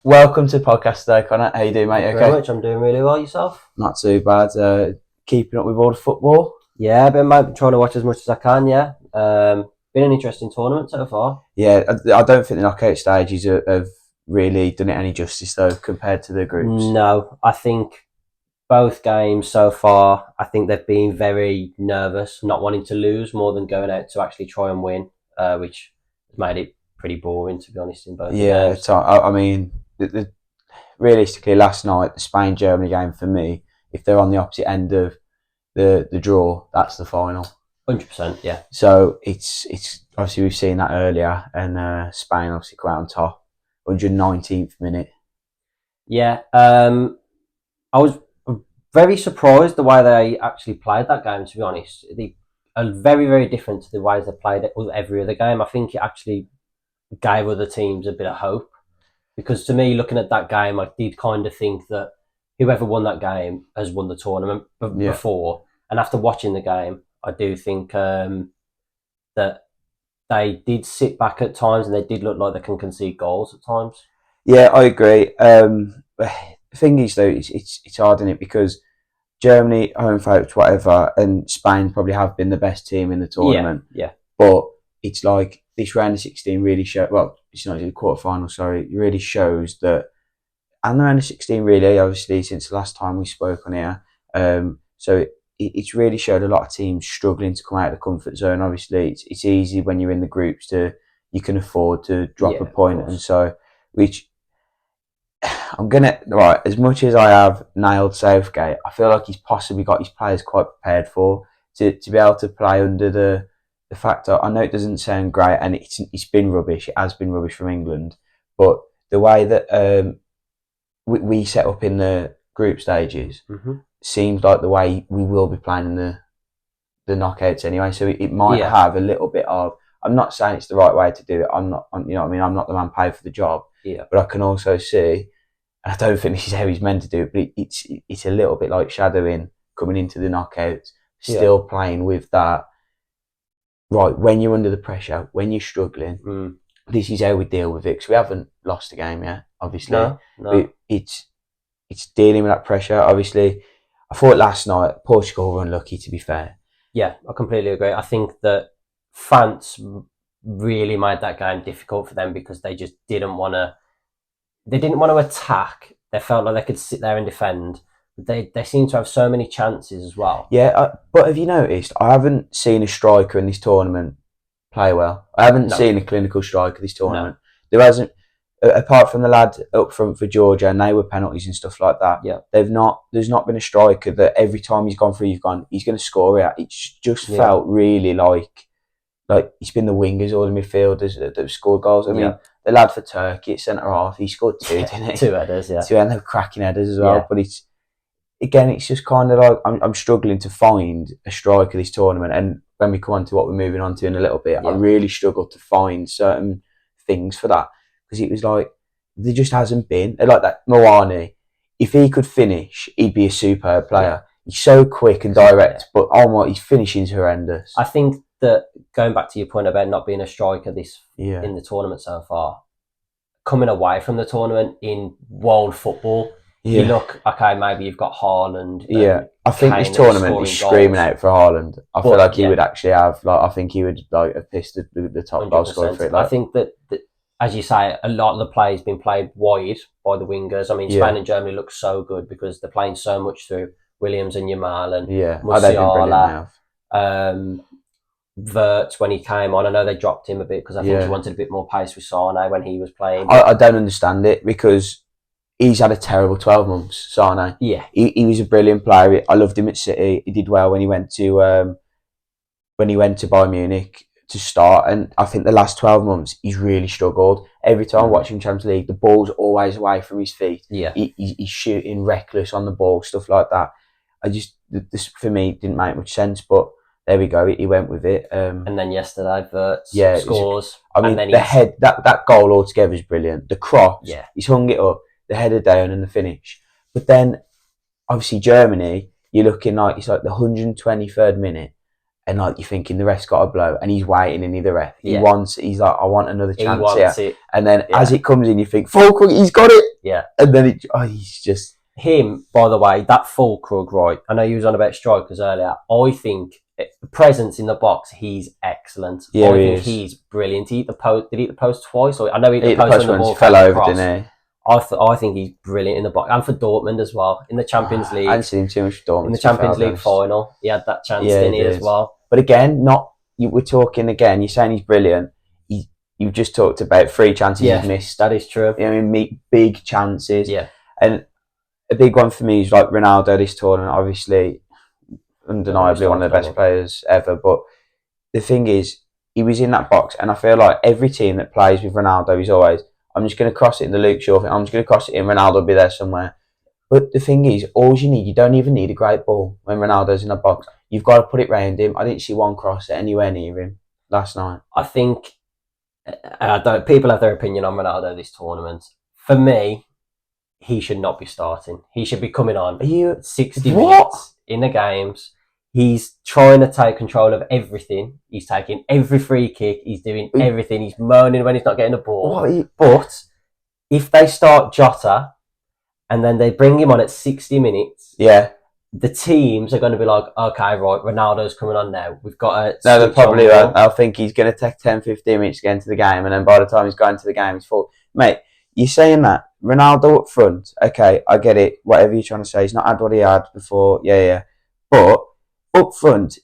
Welcome to the podcast today, Connor. How you doing, mate? Very much. I'm doing really well. Yourself? Not too bad. Keeping up with all the football. Yeah, I've been trying to watch as much as I can. Yeah, been an interesting tournament so far. Yeah, I don't think the knockout stages have really done it any justice though compared to the groups. No, I think both games so far, I think they've been very nervous, not wanting to lose more than going out to actually try and win, which has made it pretty boring, to be honest, in both games. I mean, realistically, last night, the Spain-Germany game for me, if they're on the opposite end of the draw, that's the final. 100%, yeah. So it's obviously we've seen that earlier, and Spain obviously come out on top, 119th minute. Yeah, I was very surprised the way they actually played that game, to be honest. They are very, very different to the ways they played it with every other game. I think it actually gave other teams a bit of hope. Because to me, looking at that game, I did kind of think that whoever won that game has won the tournament before. And after watching the game, I do think that they did sit back at times and they did look like they can concede goals at times. Yeah, I agree. The thing is, though, it's hard, isn't it? Because Germany, home folks, whatever, and Spain probably have been the best team in the tournament. Yeah. But it's like this round of 16 really shows. Well, it's not the quarterfinal. Sorry, it really shows that, and the round of 16 really, obviously, since the last time we spoke on here. So it's really showed a lot of teams struggling to come out of the comfort zone. Obviously, it's easy when you're in the groups you can afford to drop a point, and so which. I'm gonna as much as I have nailed Southgate, I feel like he's possibly got his players quite prepared for to be able to play under the fact that I know it doesn't sound great and it's been rubbish. It has been rubbish from England, but the way that we set up in the group stages seems like the way we will be playing in the knockouts anyway. So it might have a little bit of. I'm not saying it's the right way to do it. I'm not. You know what I mean? I'm not the man paid for the job. Yeah. But I can also see. I don't think this is how he's meant to do it, but it's a little bit like shadowing coming into the knockouts, still playing with that. Right, when you're under the pressure, when you're struggling, this is how we deal with it. Because we haven't lost a game yet, obviously. No. It's dealing with that pressure. Obviously, I thought last night Portugal were unlucky, to be fair. Yeah, I completely agree. I think that France really made that game difficult for them because they just didn't want to. They didn't want to attack. They felt like they could sit there and defend. They seem to have so many chances as well. Yeah, but have you noticed? I haven't seen a striker in this tournament play well. I haven't seen a clinical striker this tournament. There hasn't, apart from the lad up front for Georgia, and they were penalties and stuff like that. Yeah, there's not been a striker that every time he's gone through, he's going to score it. It's just felt really like it's been the wingers or the midfielders that have scored goals. I mean, the lad for Turkey at centre half, he scored two, didn't he? 2 headers, yeah. 2 and they're cracking headers as well. Yeah. But it's just kind of like I'm struggling to find a striker this tournament. And when we come on to what we're moving on to in a little bit, I really struggled to find certain things for that because it was like there just hasn't been like that. Moani, if he could finish, he'd be a superb player. Yeah. He's so quick and direct, but his finishing's horrendous. I think that going back to your point about not being a striker in the tournament so far, coming away from the tournament in world football, you look, okay, maybe you've got Haaland. I think this tournament is screaming out for Haaland. I feel like he would actually have, I think he would have pissed the top goal scorer for it. I think that, as you say, a lot of the play has been played wide by the wingers. I mean, Spain and Germany look so good because they're playing so much through Williams and Yamal and Musiala. Wirtz, when he came on, I know they dropped him a bit because I think he wanted a bit more pace with Sane when he was playing. I don't understand it because he's had a terrible 12 months, Sane. Yeah. He was a brilliant player. I loved him at City. He did well when he went to Bayern Munich to start, and I think the last 12 months he's really struggled. Every time I watch him Champions League, the ball's always away from his feet. Yeah. He's shooting reckless on the ball, stuff like that. This for me didn't make much sense, but there we go. He went with it. And then yesterday, Wirtz scores. The head, that goal altogether is brilliant. The cross, he's hung it up, the header down and the finish. But then, obviously, Germany, you're looking like it's like the 123rd minute, and like you're thinking the ref's got a blow, and he's waiting in the ref. He's like, I want another chance here. And then as it comes in, you think, Fulcrum, he's got it. Yeah. And then he's just... Him, by the way, that full Krug, right? I know you was on about strikers earlier. I think presence in the box, he's excellent. Yeah, I think he's brilliant. He hit the post. Did he hit the post twice? Or I know he hit hit the post when the ball fell over, didn't he? I think he's brilliant in the box, and for Dortmund as well in the Champions League. I haven't seen him too much for Dortmund. In the Champions League final, he had that chance, didn't he, as well? But again, we're talking again. You're saying he's brilliant. You've just talked about 3 chances he's missed. That is true. I mean, big chances. Yeah. And a big one for me is like Ronaldo this tournament. Obviously, undeniably one of the best players ever. But the thing is, he was in that box, and I feel like every team that plays with Ronaldo is always, I'm just going to cross it in the Luke Shaw thing. I'm just going to cross it in. Ronaldo will be there somewhere. But the thing is, all you don't even need a great ball when Ronaldo's in the box. You've got to put it round him. I didn't see one cross anywhere near him last night. I think, people have their opinion on Ronaldo this tournament. For me, he should not be starting. He should be coming on 60 minutes in the games. He's trying to take control of everything. He's taking every free kick. He's doing everything. He's moaning when he's not getting the ball. But if they start Jota and then they bring him on at 60 minutes, the teams are going to be like, okay, right, Ronaldo's coming on now. We've got to... No, they probably won't. They'll think he's going to take 10, 15 minutes to get into the game, and then by the time he's gone into the game, he's full. Mate, you're saying that Ronaldo up front, okay, I get it, whatever you're trying to say, he's not had what he had before, yeah. But up front,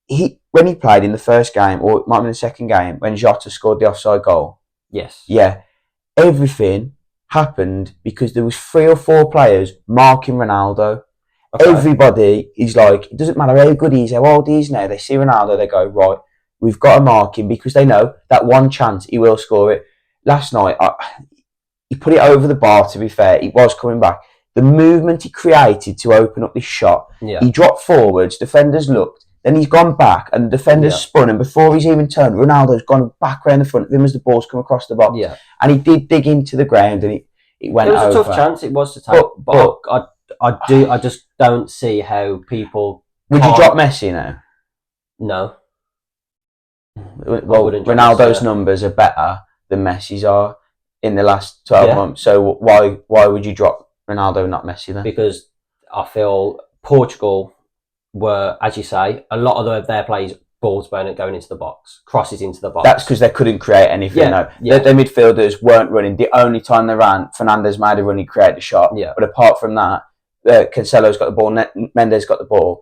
when he played in the first game, or it might have been the second game, when Jota scored the offside goal. Yes. Yeah. Everything happened because there was 3 or 4 players marking Ronaldo. Okay. Everybody is like, it doesn't matter how good he is, how old he is now, they see Ronaldo, they go, right, we've got to mark him, because they know that one chance he will score it. Last night, he put it over the bar, to be fair, it was coming back. The movement he created to open up this shot, he dropped forwards, defenders looked, then he's gone back, and the defenders spun, and before he's even turned, Ronaldo's gone back around the front of him as the ball's come across the box. Yeah. And he did dig into the ground, and it went over. It was a tough chance, it was to take, but I just don't see how people... Would you drop Messi now? No. Well, Ronaldo's numbers are better than Messi's are in the last 12 months, so why would you drop Ronaldo and not Messi then? Because I feel Portugal were, as you say, a lot of their players balls going into the box, crosses into the box. That's because they couldn't create anything. Their midfielders weren't running. The only time they ran, Fernandes made a run, he created a shot. Yeah. But apart from that, Cancelo's got the ball, Mendes got the ball.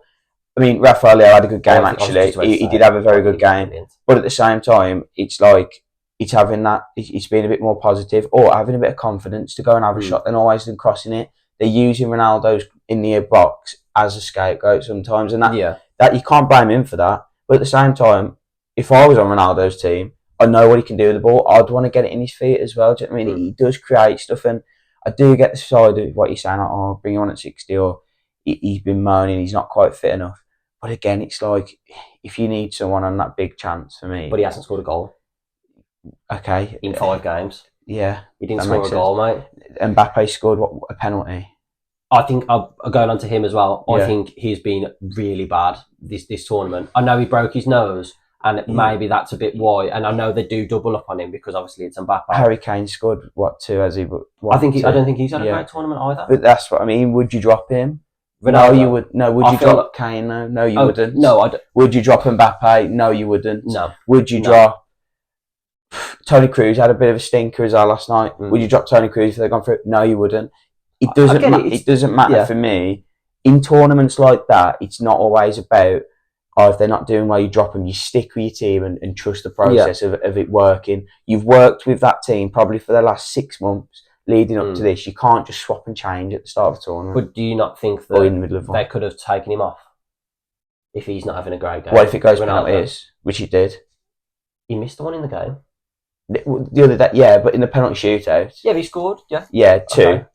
I mean, Rafael had a good game, actually. He did have a very good game. But at the same time, it's like, it's having that, it's being a bit more positive, or having a bit of confidence to go and have a shot than always than crossing it. They're using Ronaldo's in the box as a scapegoat sometimes, and that you can't blame him for that. But at the same time, if I was on Ronaldo's team, I know what he can do with the ball. I'd want to get it in his feet as well. Do you know what I mean? He does create stuff, and I do get the side of what you're saying, like, oh, bring him on at 60, or he's been moaning, he's not quite fit enough. But again, it's like, if you need someone on that big chance for me... But he hasn't scored a goal. Okay. In 5 games. Yeah. He didn't score a goal, mate. Mbappe scored, a penalty? I think, going on to him as well, I think he's been really bad this tournament. I know he broke his nose, and maybe that's a bit why, and I know they do double up on him, because obviously it's Mbappe. Harry Kane scored, 2, has he? But I don't think he's had a great tournament either. But that's what I mean. Would you drop him? Ronaldo. No, you would. No, would you drop Kane? No, you wouldn't. No, I don't. Would you drop Mbappe? No, you wouldn't. No. Would you drop... Tony Cruz had a bit of a stinker as well last night. Would you drop Tony Cruz if they'd gone through? No, you wouldn't. It doesn't matter for me. In tournaments like that, it's not always about, if they're not doing well, you drop them. You stick with your team and trust the process of it working. You've worked with that team probably for the last 6 months leading up to this. You can't just swap and change at the start of the tournament. But do you not think that in the middle of they could have taken him off if he's not having a great game? What if it goes penalties, which it did? He missed the one in the game. The other day, but in the penalty shootout. Yeah, he scored, 2. Okay.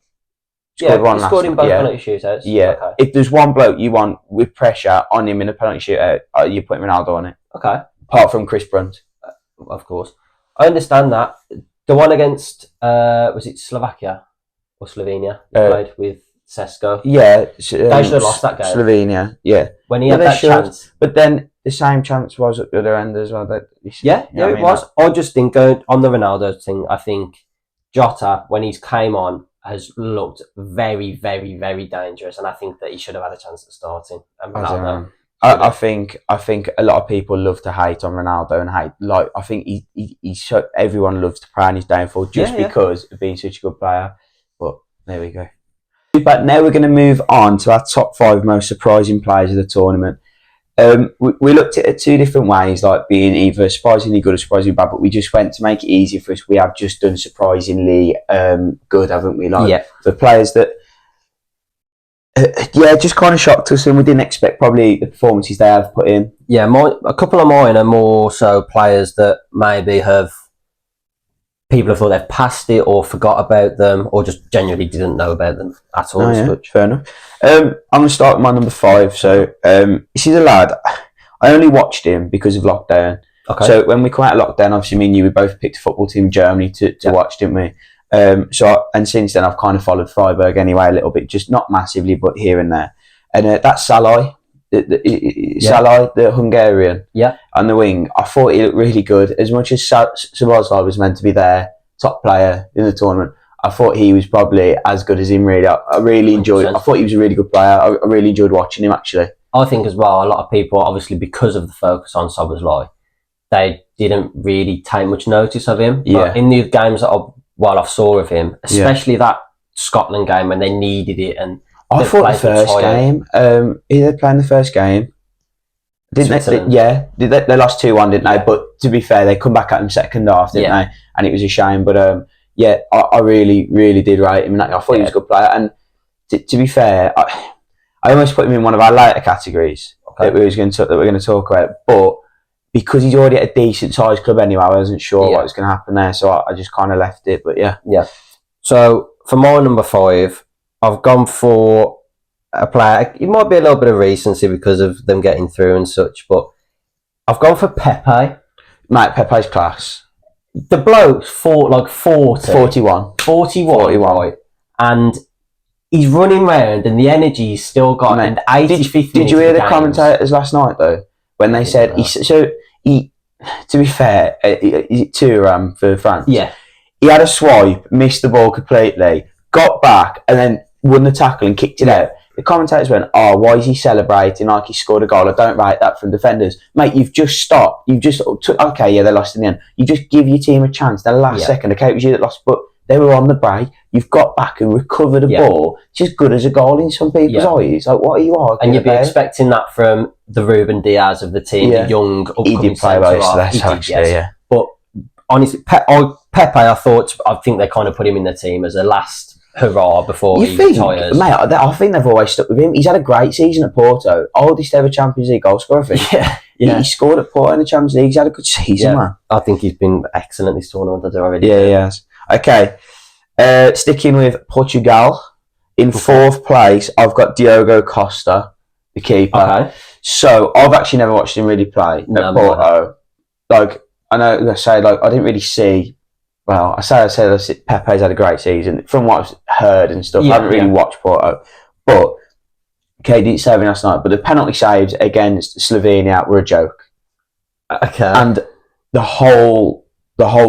He scored in both penalty shootouts. Yeah. Okay. If there's one bloke you want with pressure on him in a penalty shootout, you put Ronaldo on it. Okay. Apart from Chris Brunt. Of course. I understand that. The one against, was it Slovakia or Slovenia? Played with Sesko. Yeah. They should have lost that game. Slovenia, yeah. When he had that chance. But then the same chance was at the other end as well. It was. I just think, on the Ronaldo thing, I think Jota, when he's came on, has looked very, very, very dangerous, and I think that he should have had a chance at starting. And Ronaldo, I think a lot of people love to hate on Ronaldo and hate, like, I think everyone loves to pray on his downfall just because of being such a good player. But there we go. But now we're going to move on to our top 5 most surprising players of the tournament. We looked at it 2 different ways, like being either surprisingly good or surprisingly bad, but we just went to make it easier for us. We have just done surprisingly good, haven't we? Like the players that, just kind of shocked us, and we didn't expect probably the performances they have put in. Yeah, a couple of mine are more so players that maybe people have thought they've passed it or forgot about them, or just genuinely didn't know about them at all. Fair enough. I'm going to start with my number 5. So this is a lad. I only watched him because of lockdown. Okay. So when we come out of lockdown, obviously me and you, we both picked a football team in Germany to watch, didn't we? And since then I've kind of followed Freiburg anyway a little bit, just not massively, but here and there. And that's Salai. Salai, the Hungarian, on the wing. I thought he looked really good. As much as Szoboszlai was meant to be their top player in the tournament, I thought he was probably as good as him. Really, I really enjoyed. I thought he was a really good player. I really enjoyed watching him. Actually, I think as well, a lot of people, obviously because of the focus on Szoboszlai, they didn't really take much notice of him. But in the games that I saw of him, especially that Scotland game when they needed it, and I thought the first game, they playing the first game. Didn't they? They lost 2-1, didn't they? But to be fair, they come back at them second half, didn't they? And it was a shame. But I really, really did rate him. I thought he was a good player. And to be fair, I almost put him in one of our later categories that we're going to talk about. But because he's already at a decent sized club anyway, I wasn't sure what was going to happen there, so I just kind of left it. But yeah. So for my number 5, I've gone for a player. It might be a little bit of recency because of them getting through and such, but I've gone for Pepe. Mate, Pepe's class. The bloke's 41, 41, right? And he's running around, and the energy he's still got. Mate, and 85th did you hear the commentators last night though, when they said he? To be fair, Thuram for France. Yeah, he had a swipe, missed the ball completely, got back, and then won the tackle and kicked it out. The commentators went, "Oh, why is he celebrating like he scored a goal? I don't rate that from defenders, mate. You've just stopped. You've just they lost in the end. You just give your team a chance. The last second, okay, it was you that lost, but they were on the break. You've got back and recovered a ball. It's as good as a goal in some people's eyes. Like, what are you arguing And you'd be about? expecting that from the Ruben Diaz of the team, the young upcoming. He did play well yesterday, But honestly, Pepe, I think they kind of put him in the team as a last hurrah before he retires. Mate, I think they've always stuck with him. He's had a great season at Porto. Oldest ever Champions League goal scorer, I think. He scored at Porto in the Champions League. He's had a good season, man. I think he's been excellent this tournament. I do already. Yeah, he has. Okay. Sticking with Portugal. In 4th place, I've got Diogo Costa, the keeper. Okay. So, I've actually never watched him really play at Porto. Like, I know, I say, like, I didn't really see... Well, I say Pepe's had a great season. From what I've heard and stuff, I haven't really watched Porto. But, didn't save him last night, but the penalty saves against Slovenia were a joke. Okay. And the whole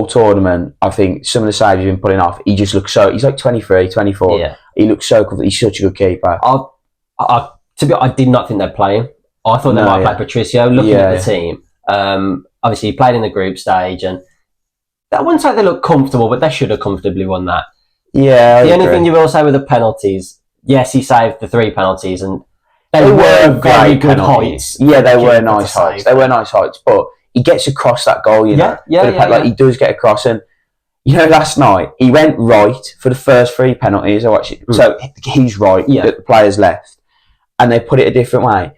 tournament, I think some of the saves he's been pulling off, he just looks so... He's like 23, 24. Yeah. He looks so good. He's such a good keeper. I did not think they'd play him. I thought they might play Patricio, looking at the team. Obviously, he played in the group stage, and I wouldn't say they look comfortable, but they should have comfortably won that. Yeah, the only thing you will say with the penalties, yes, he saved the 3 penalties, and they were very good heights. Yeah, they were nice heights. They were nice heights, but he gets across that goal, you know. Like, he does get across, and last night he went right for the first 3 penalties. I watched it. So he's right. The players left, and they put it a different way,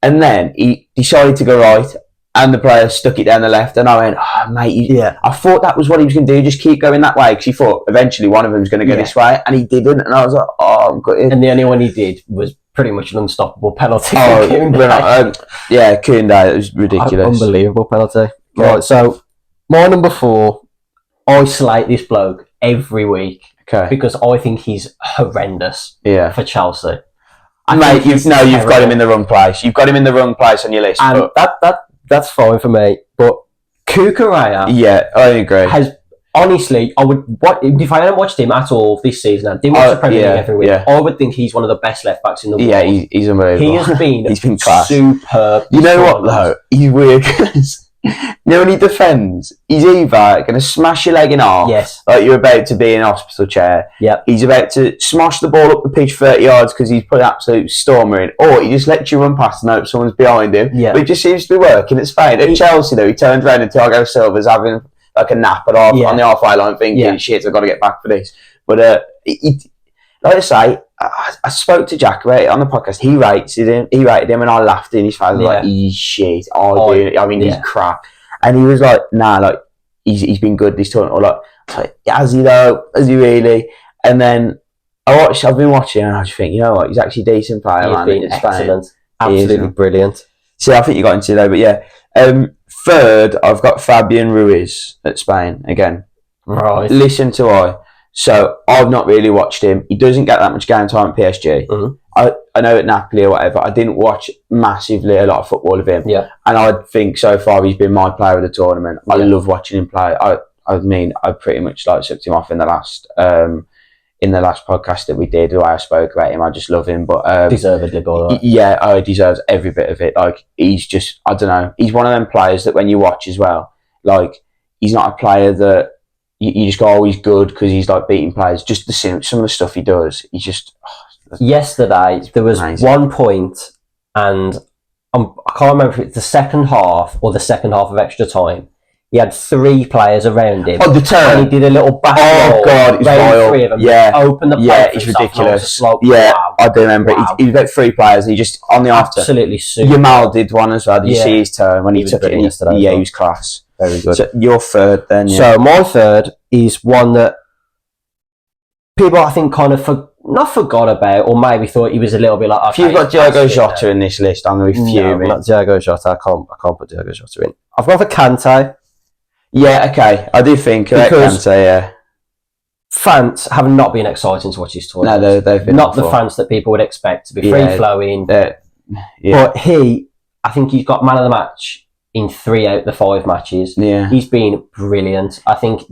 and then he decided to go right. And the player stuck it down the left, and I went, "Oh, mate!" I thought that was what he was going to do. Just keep going that way, because he thought eventually one of them was going to go this way, and he didn't. And I was like, "Oh, I'm gutted." And the only one he did was pretty much an unstoppable penalty. Koundé. It was ridiculous. Unbelievable penalty. Yeah. Right, so my number 4, I slate this bloke every week because I think he's horrendous for Chelsea. Mate, you've got him in the wrong place. You've got him in the wrong place on your list. And that's fine for me. But Cucurella, I agree. Has honestly, I would. If I hadn't watched him at all this season, I didn't watch the Premier League every week. Yeah. I would think he's one of the best left backs in the world. Yeah, he's unbelievable. He has been. He's been class. Superb. You know what though? He's weird because when he defends, he's either going to smash your leg in half, yes, like you're about to be in a hospital chair. Yep. He's about to smash the ball up the pitch 30 yards because he's put an absolute stormer in, or he just lets you run past and hope someone's behind him. Yeah. But it just seems to be working. It's fine. At Chelsea though, he turns around and Thiago Silva's having like a nap on the halfway line, thinking, "Shit, I've got to get back for this." But like I say, I spoke to Jack about it on the podcast. He rated him, and I laughed in his face. Like, he's shit. He's crap. And he was like, "Nah, like he's been good this tournament." Or like, I was like, "Has he though? Has he really?" And then I've been watching, and I just think, you know what, he's actually a decent player. He's been excellent, absolutely brilliant. So I think you got into it though, but yeah. Third, I've got Fabian Ruiz at Spain again. Right. Listen to why. So I've not really watched him. He doesn't get that much game time at PSG. Mm-hmm. I know at Napoli or whatever. I didn't watch massively a lot of football of him. Yeah. And I think so far he's been my player of the tournament. I love watching him play. I mean, I pretty much sucked him off in the last podcast that we did, the way I spoke about him. I just love him, but deservedly, by the way. Yeah, he deserves every bit of it. Like, he's just, I don't know, he's one of them players that when you watch as well, like, he's not a player that you just go, oh, he's good because he's like beating players. Just some of the stuff he does, he's just. Yesterday there was amazing. 1 point, and I can't remember if it's the second half or the second half of extra time. He had 3 players around him. Oh, the turn. And he did a little back roll. Oh, God, it's vile. 3 of them. Yeah. Opened the play. Yeah, it's ridiculous. Yeah, wow. I do remember. Wow. He's got 3 players, and he just, on the after. Absolutely super. Yamal did one as well. Did you see his turn when he took it? Yesterday, yeah, he was class. Very good. So your third then, So my third is one that people, I think, kind of not forgot about, or maybe thought he was a little bit like. Okay, if you've got Diogo Jota in this list, I'm going to be fuming. No, not Diogo Jota. I can't put Diogo Jota in. I've gone for Kante. Yeah, okay. I do think because Kante, yeah. Fans have not been exciting to watch this tournament. No, they've been not the fans that people would expect to be free flowing. But I think he's got man of the match in 3 out of the 5 matches. Yeah, he's been brilliant. I think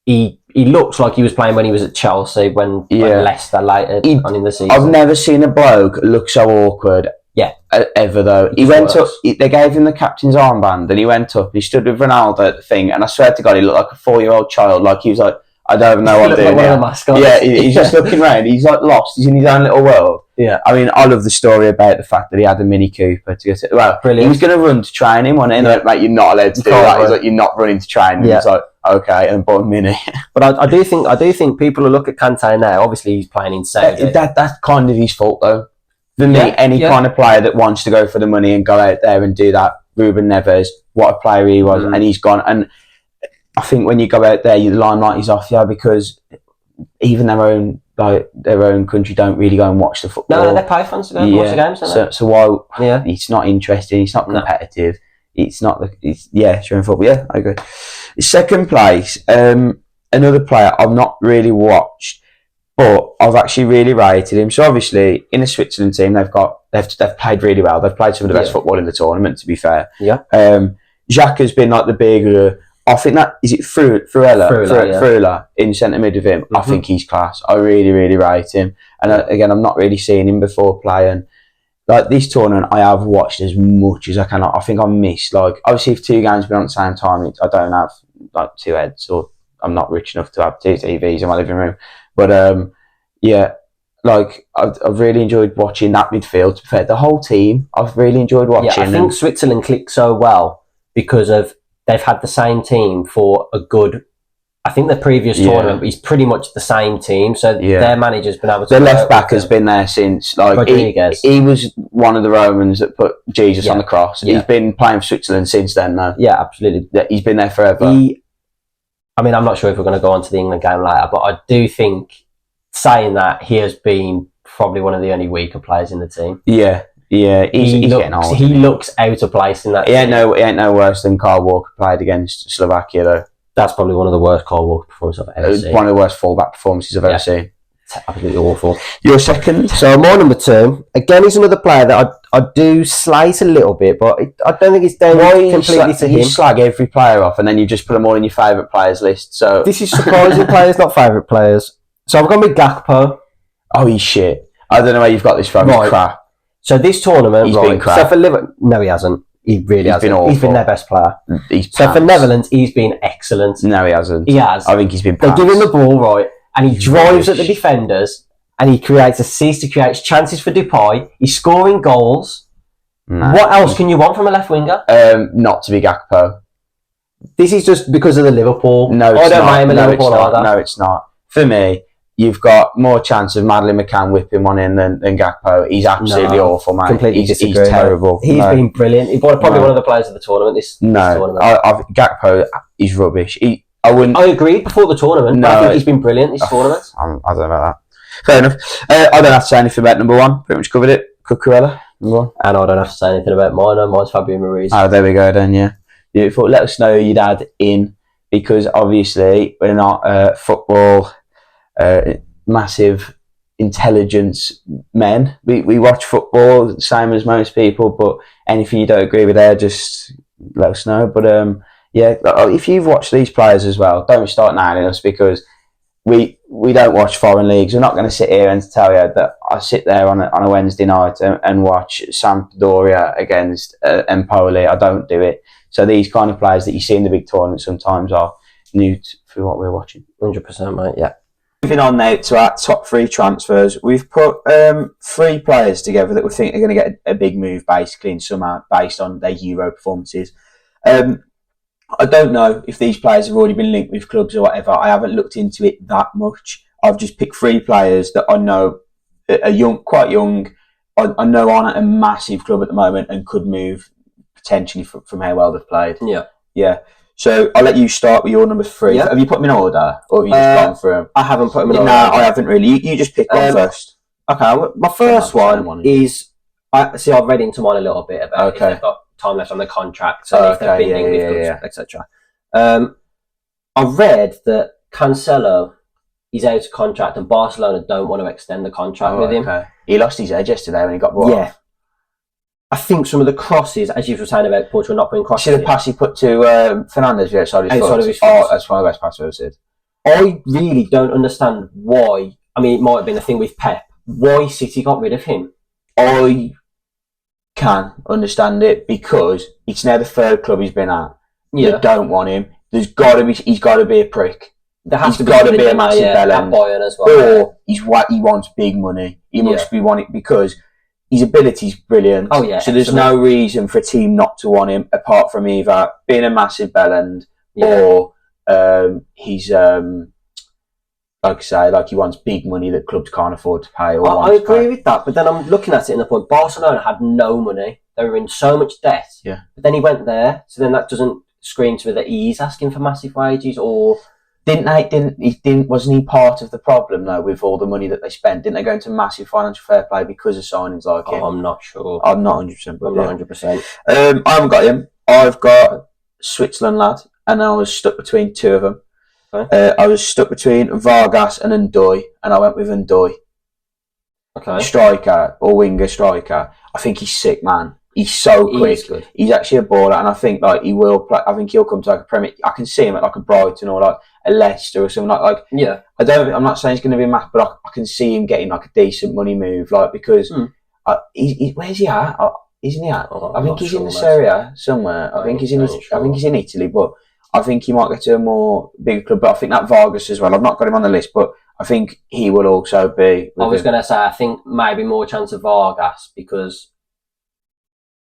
he looks like he was playing when he was at Chelsea when Leicester later on in the season. I've never seen a bloke look so awkward. Yeah, ever though. He went up. They gave him the captain's armband, and he went up. He stood with Ronaldo at the thing, and I swear to God, he looked like a 4-year-old child. Like he was like, I don't know what I'm doing. Like yeah, he's just looking around. He's like lost. He's in his own little world. Yeah, I mean, I love the story about the fact that he had a Mini Cooper to get to. Well, brilliant. He was going to run to train him, wasn't he? Like, mate, you're not allowed to do that. He's like, you're not running to train him. Yeah. He's like, okay, and bought a Mini. But I do think people will look at Kante now. Obviously, he's playing in Saudi. That's kind of his fault, though. For me, any kind of player that wants to go for the money and go out there and do that, Ruben Neves, what a player he was, and he's gone. And I think when you go out there, the limelight is off you because even their own country don't really go and watch the football. No, they're pay fans to go and watch the games, don't they? So why? It's not interesting. It's not competitive. It's not. Showing football. Yeah, I agree. Second place, another player I've not really watched, but I've actually really rated him. So obviously, in the Switzerland team, they've played really well. They've played some of the best football in the tournament, to be fair. Yeah. Xhaka's been like the big. I think that is it. Frula in centre mid of him. Mm-hmm. I think he's class. I really, really rate him. And again, I'm not really seeing him before playing. Like this tournament, I have watched as much as I can. I think I missed obviously if 2 games been on at the same time, I don't have 2 heads, or I'm not rich enough to have 2 TVs in my living room. But I've really enjoyed watching that midfield. To be fair, the whole team, I've really enjoyed watching. Yeah, I think Switzerland clicked so well because they've had the same team for a good. I think the previous tournament is pretty much the same team, so their manager's been able to. The left back has been there since Rodriguez. He was one of the Romans that put Jesus on the cross. He's been playing for Switzerland since then, though. Yeah, absolutely. He's been there forever. I'm not sure if we're going to go on to the England game later, but I do think saying that he has been probably one of the only weaker players in the team. Yeah, he's getting old. He looks out of place in that. He ain't no worse than Kyle Walker played against Slovakia though. That's probably one of the worst Kyle Walker performances I've ever seen. One of the worst fullback performances I've ever seen. absolutely awful. Your second? So my number 2, again, is another player that I do slight a little bit, but I don't think it's down completely to him. You slag every player off and then you just put them all in your favourite players list. So this is surprising players, not favourite players. So I've gone with Gakpo. Oh, he's shit. I don't know where you've got this from. Right. Crap. So this tournament, he's been crap. So for Liverpool, no, he hasn't. He really hasn't. Been awful. He's been their best player. So for Netherlands, he's been excellent. No, he hasn't. He has. I think he's been. They give him the ball right, and he drives at the defenders, and he creates assists, he creates chances for Depay. He's scoring goals. No. What else can you want from a left winger? Not to be Gakpo. This is just because of the Liverpool. No, it's I don't not. mind Liverpool either. No, it's not. For me, you've got more chance of Madeline McCann whipping one in than Gakpo. He's absolutely awful, man. Completely he's terrible. He's been brilliant. He's probably one of the players of the tournament. This tournament. Gakpo is rubbish. I agreed before the tournament. No, I think he's been brilliant this tournament. I don't know about that. Fair enough. I don't have to say anything about number 1. Pretty much covered it. Cucurella, number 1. And I don't have to say anything about mine. Mine's Fabio Ruiz. Oh, there we go then, yeah. Beautiful. Let us know who you'd add in, because obviously we're not football massive intelligence men. We watch football, same as most people, but anything you don't agree with there, just let us know. But if you've watched these players as well, don't start nailing us, because we don't watch foreign leagues. We're not going to sit here and tell you that I sit there on a Wednesday night and watch Sampdoria against Empoli. I don't do it. So these kind of players that you see in the big tournament sometimes are new for what we're watching. 100%, mate, yeah. Moving on now to our top 3 transfers. We've put 3 players together that we think are going to get a big move, basically, in summer, based on their Euro performances. I don't know if these players have already been linked with clubs or whatever. I haven't looked into it that much. I've just picked 3 players that I know are quite young. I know aren't at a massive club at the moment and could move potentially from how well they've played. Yeah. So I'll let you start with your number 3. Yeah. Have you put them in order, or have you just gone through them? I haven't put them in order. No, I haven't really. You just pick one first. Okay, my first one is... I've read into mine a little bit about if they've got time left on the contract, so if they've been linked with clubs, etc. I read that Cancelo is out of contract and Barcelona don't want to extend the contract with him. He lost his edge yesterday when he got brought off. I think some of the crosses, as you were saying about Portugal not putting crosses, see the pass he put to Fernandes outside his foot. Oh, that's one of the best passes I've ever seen. I really don't understand why. I mean, it might have been a thing with Pep. Why City got rid of him? I can understand it, because it's now the 3rd club he's been at. They don't want him. He's got to be a prick. He's got to be a massive bellend, as well. Or he wants big money. He must be wanting, because his ability's brilliant. Oh yeah. So there's no reason for a team not to want him, apart from either being a massive bellend or he's like I say, like he wants big money that clubs can't afford to pay. I agree with that, but then I'm looking at it in the point, Barcelona had no money. They were in so much debt. Yeah. But then he went there, so then that doesn't scream to me that he's asking for massive wages, or... Wasn't he part of the problem though, with all the money that they spent? Didn't they go into massive financial fair play because of signings like him? I'm not sure. I'm not 100%. I'm not 100%. I haven't got him. I've got Switzerland lad, and I was stuck between 2 of them. Okay. I was stuck between Vargas and Ndoye, and I went with Ndoye. Okay. Striker or winger striker. I think he's sick, man. He's so quick. He's actually a baller, and I think like he will play. I think he'll come to like a Premier. I can see him at like a Brighton or like a Leicester or something like. Yeah. I'm not saying he's going to be a match, but I can see him getting like a decent money move, like because where's he at? Isn't he at? I think he's in the Serie A somewhere. I think he's in Italy, but I think he might get to a more bigger club. But I think that Vargas as well. I've not got him on the list, but I think he will also be. I was going to say I think maybe more chance of Vargas, because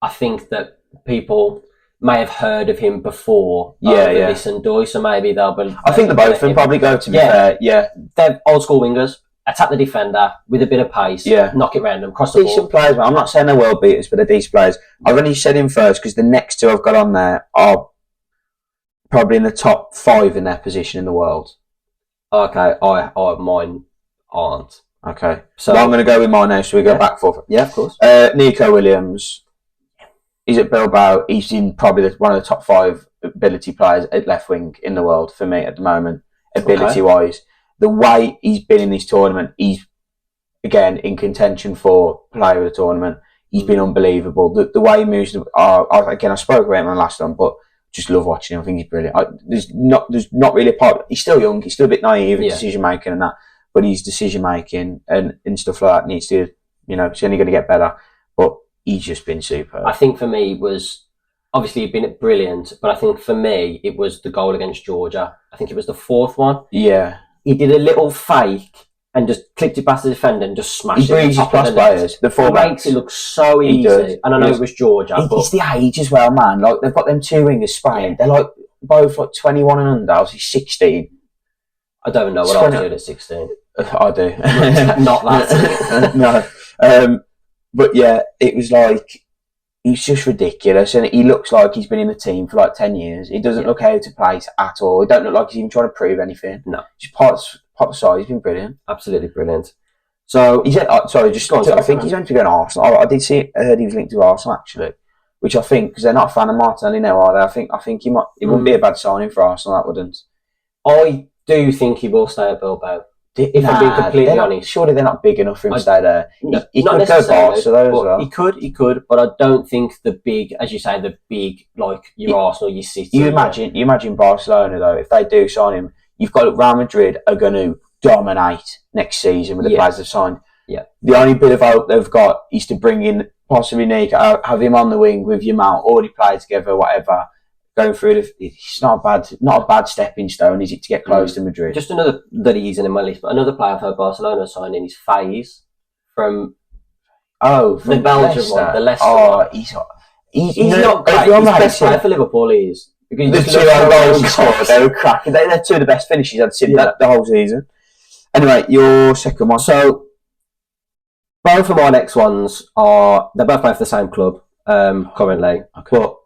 I think that people may have heard of him before. This and Ndoye, so maybe they'll be. I think the both of them probably go, to be fair. Yeah. They're old school wingers. Attack the defender with a bit of pace. Yeah. Knock it random. Cross the ball. Decent players, man. I'm not saying they're world beaters, but they're decent players. I've only said him first because the next 2 I've got on there are probably in the top 5 in their position in the world. Okay. Mine aren't. Okay. So I'm going to go with mine now, so we go back for. Yeah, of course. Nico Williams. He's at Bilbao. He's in probably one of the top 5 ability players at left wing in the world for me at the moment, ability-wise. the way he's been in this tournament, he's again in contention for player of the tournament. He's been unbelievable. The way he moves. Again, I spoke about him on the last one, but just love watching him. I think he's brilliant. There's not really a part. He's still young. He's still a bit naive in decision making and that, but his decision making and stuff like that needs to, it's only going to get better. But he's just been superb. I think for me was obviously he'd been brilliant, but I think for me it was the goal against Georgia. I think it was the fourth one. Yeah, he did a little fake and just clipped it past the defender and just smashed it. He breezes past players. The full makes it look so easy. And I know it was Georgia. It's the age as well, man. Like, they've got them two wingers, Spain. Yeah. They're like both like 21 and under. I was 16. I don't know what I was doing at 16. I do. Not that. No. But yeah, it was like, he's just ridiculous. And he looks like he's been in the team for like 10 years. He doesn't look out of place at all. He don't look like he's even trying to prove anything. No. Just part aside, he's been brilliant. Absolutely brilliant. So he said, sorry, just go on. I think he's meant to go to Arsenal. I did see, I heard he was linked to Arsenal actually, which I think, because they're not a fan of Martinelli now, are they? I think he might. It wouldn't be a bad signing for Arsenal. That wouldn't. I do think he will stay at Bilbao. If I'm being completely honest, surely they're not big enough for him to stay there. He could go Barca as well. He could, but I don't think the big, as you say, the big like your Arsenal, your City. You imagine Barcelona though, if they do sign him, you've got Real Madrid are going to dominate next season with the players they've signed. Yeah. The only bit of hope they've got is to bring in possibly Nico, have him on the wing with Yamal, already played together, whatever. Going through it's not a bad stepping stone, is it, to get close to Madrid? Just another that he isn't in my list, but another player I've heard Barcelona signing is Faes from the Belgian one, the Leicester one. He's not great. He's the best player for Liverpool. He is. Because the two goals he scored, they were cracking. They're two of the best finishes I've seen the whole season. Anyway, your second one. So both of my next ones they're both playing for the same club currently, but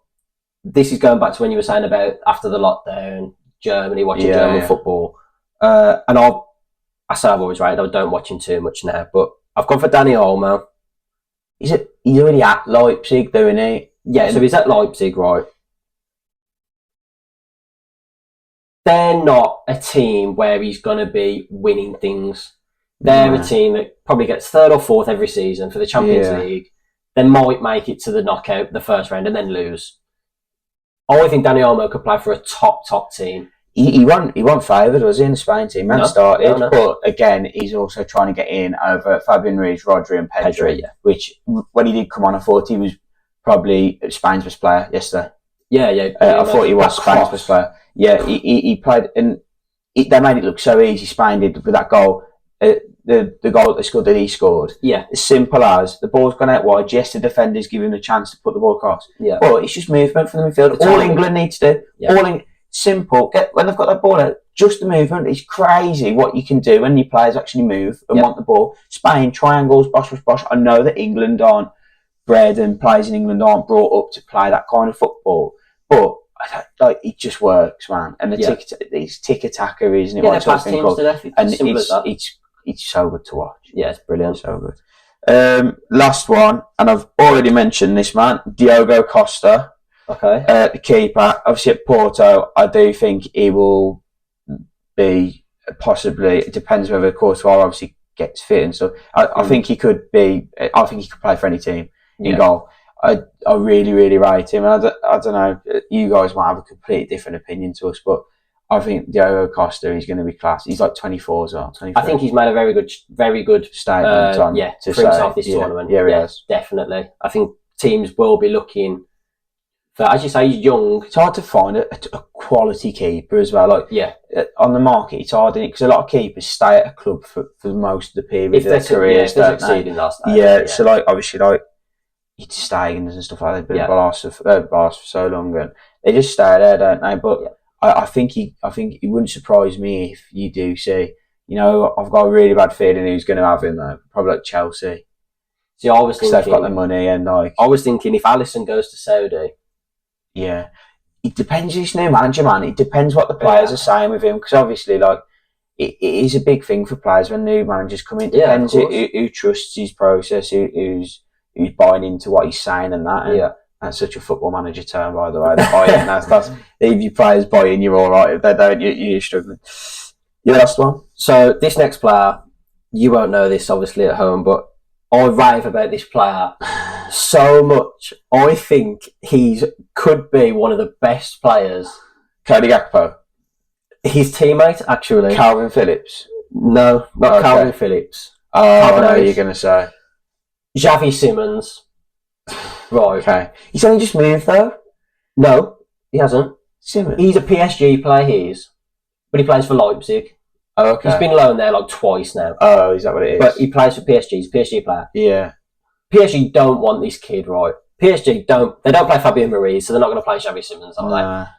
this is going back to when you were saying about after the lockdown, Germany, watching German football. And I say I've always rated, I don't watch him too much now, but I've gone for Dani Olmo. He's already at Leipzig, though, isn't he? Yeah, so he's at Leipzig, right? They're not a team where he's going to be winning things. They're a team that probably gets third or fourth every season for the Champions League. They might make it to the knockout, the first round, and then lose. I think Dani Olmo could play for a top team. He wasn't favoured, was he, in the Spain team? Man started, but again, he's also trying to get in over Fabian Ruiz, Rodri and Pedri, which, when he did come on, I thought he was probably Spain's best player yesterday. Yeah. I thought he was Spain's best player. Yeah, he played, and they made it look so easy, Spain did, with that goal. The goal that they scored, that he scored. Yeah. As simple as the ball's gone out wide, yes, the defenders give him the chance to put the ball across. Yeah. But it's just movement from the midfield. All England needs to do. Yeah. Simple. When they've got that ball out, just the movement. It's crazy what you can do when your players actually move and want the ball. Spain, triangles, bosh. I know that England aren't bred and players in England aren't brought up to play that kind of football. But it just works, man. And it's tick-attacker, isn't it? Yeah, they're past teams to death. It's so good to watch. Yeah, it's brilliant. So good. Last one, and I've already mentioned this man, Diogo Costa. Okay. The keeper, obviously at Porto, I do think he will be possibly. It depends whether Courtois obviously gets fit and stuff. I think he could be. I think he could play for any team in goal. I really rate him. And I don't know. You guys might have a completely different opinion to us, but I think Diogo Costa is going to be class. He's like 24 as well. 23. I think he's made a very good statement for himself this tournament. Yeah, he has. Definitely. I think teams will be looking for, as you say, he's young. It's hard to find a quality keeper as well. On the market, it's hard, because a lot of keepers stay at a club for most of the period of their careers. If they're succeeding last night. Yeah, so obviously it's Steigens and stuff like that. They've been at Barca for so long, and they just stay there, don't they? But I think it wouldn't surprise me if you do see. I've got a really bad feeling who's going to have him though. Probably like Chelsea. See, I was thinking they've got the money, and I was thinking if Alisson goes to Saudi. Yeah, it depends. This new manager, man. It depends what the players are saying with him, because obviously, it is a big thing for players when new managers come in. It depends who trusts his process, who's buying into what he's saying and that. And that's such a football manager term, by the way. The buy-in, that's if your players buy in, you're all right. If they don't, you're struggling. Your last one. So this next player, you won't know this obviously at home, but I rave about this player so much. I think could be one of the best players. Cody Gakpo. His teammate, actually. Calvin Phillips. No, not Calvin Phillips. Oh, I know what you're going to say. Xavi Simons. Right. Okay. He's only just moved, though? No, he hasn't. Simons? He's a PSG player, he is. But he plays for Leipzig. Oh, okay. He's been loaned there like twice now. Oh, is that what it is? But he plays for PSG. He's a PSG player. Yeah. PSG don't want this kid, right? PSG don't. They don't play Fabio Marie, so they're not going to play Xavi Simons, are they?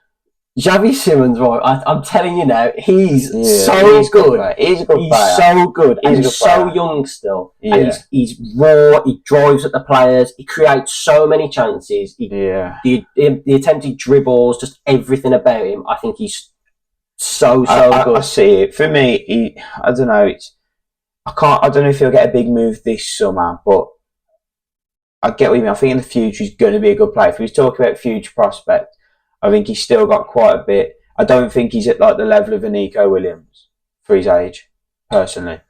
Xavi Simons, right? I'm telling you now, he's so good. He's a good player. He's so good. And he's so young still. Yeah. And he's raw. He drives at the players. He creates so many chances. The attempted dribbles, just everything about him. I think he's so good. I see it. For me, I don't know. I don't know if he'll get a big move this summer, but I get what you mean. I think in the future he's going to be a good player. If we was talking about future prospect, I think he's still got quite a bit. I don't think he's at like the level of a Nico Williams for his age, personally.